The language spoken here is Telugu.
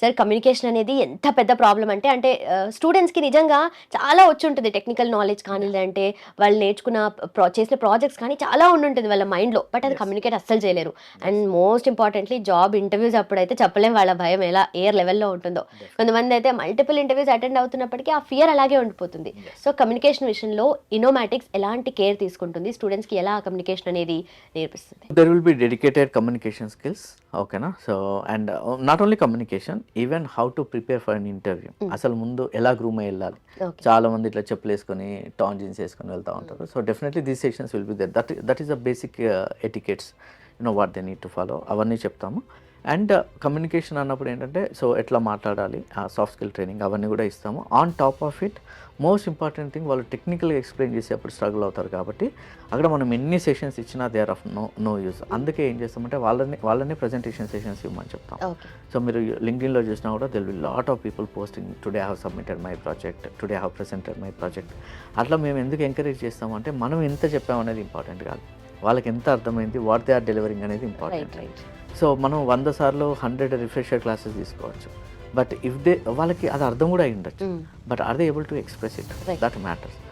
సార్ కమ్యూనికేషన్ అనేది ఎంత పెద్ద ప్రాబ్లం అంటే స్టూడెంట్స్కి నిజంగా చాలా వచ్చి ఉంటుంది టెక్నికల్ నాలెడ్జ్ కానీ లేదంటే వాళ్ళు నేర్చుకున్న చేసిన ప్రాజెక్ట్స్ కానీ చాలా ఉండుంటుంది వాళ్ళ మైండ్లో, బట్ అది Yes. కమ్యూనికేట్ అస్సలు చేయలేరు. And most importantly job interviews అప్పుడైతే చెప్పలేం వాళ్ళ భయం ఎలా ఎయిర్ లెవెల్లో ఉంటుందో. కొంతమంది అయితే మల్టిపుల్ ఇంటర్వ్యూస్ అటెండ్ అవుతున్నప్పటికీ ఆ ఫియర్ అలాగే ఉండిపోతుంది. Yes. సో కమ్యూనికేషన్ విషయంలో ఇన్నోమాటిక్స్ ఎలాంటి కేర్ తీసుకుంటుంది, స్టూడెంట్స్కి ఎలా కమ్యూనికేషన్ అనేది నేర్పిస్తుంది? There will be dedicated communication skills, okay na? So and not only communication, even how to prepare for an interview. అసలు ముందు ఎలా గ్రూమ్ అయ్యి వెళ్ళాలి. ఓకే. చాలా మంది ఇట్లా చెప్పులు వేసుకొని టాన్ జీన్స్ వేసుకొని వెళ్తూ ఉంటారు. So definitely these sections will be there. That is the basic etiquettes, what they need to follow, అవన్నీ చెప్తాము. అండ్ కమ్యూనికేషన్ అన్నప్పుడు ఏంటంటే సో ఎట్లా మాట్లాడాలి, సాఫ్ట్ స్కిల్ ట్రైనింగ్ అవన్నీ కూడా ఇస్తాము. On top of it most important thing, వాళ్ళు టెక్నికల్గా ఎక్స్ప్లెయిన్ చేసేప్పుడు స్ట్రగుల్ అవుతారు కాబట్టి అక్కడ మనం ఎన్ని సెషన్స్ ఇచ్చినా they are of no use. అందుకే ఏం చేస్తామంటే వాళ్ళని ప్రజెంటేషన్ సెషన్స్ ఇవ్వమని చెప్తాం. ఓకే. సో మీరు లింక్డ్ఇన్లో చూసినా కూడా there will lot of people posting today I have submitted my project, today I have presented my project. అట్లా మేము ఎందుకు ఎంకరేజ్ చేస్తామంటే మనం ఎంత చెప్పామనేది ఇంపార్టెంట్ కాదు, వాళ్ళకి ఎంత అర్థమైంది, వాట్ దే ఆర్ డెలివరింగ్ అనేది ఇంపార్టెంట్. రైట్. సో మనం 100 సార్లు 100 రిఫ్రెషర్ క్లాసెస్ తీసుకోవచ్చు, బట్ ఇఫ్ వాళ్ళకి అది అర్థం కూడా అయి ఉండొచ్చు, but are they able to express it, Right. That matters.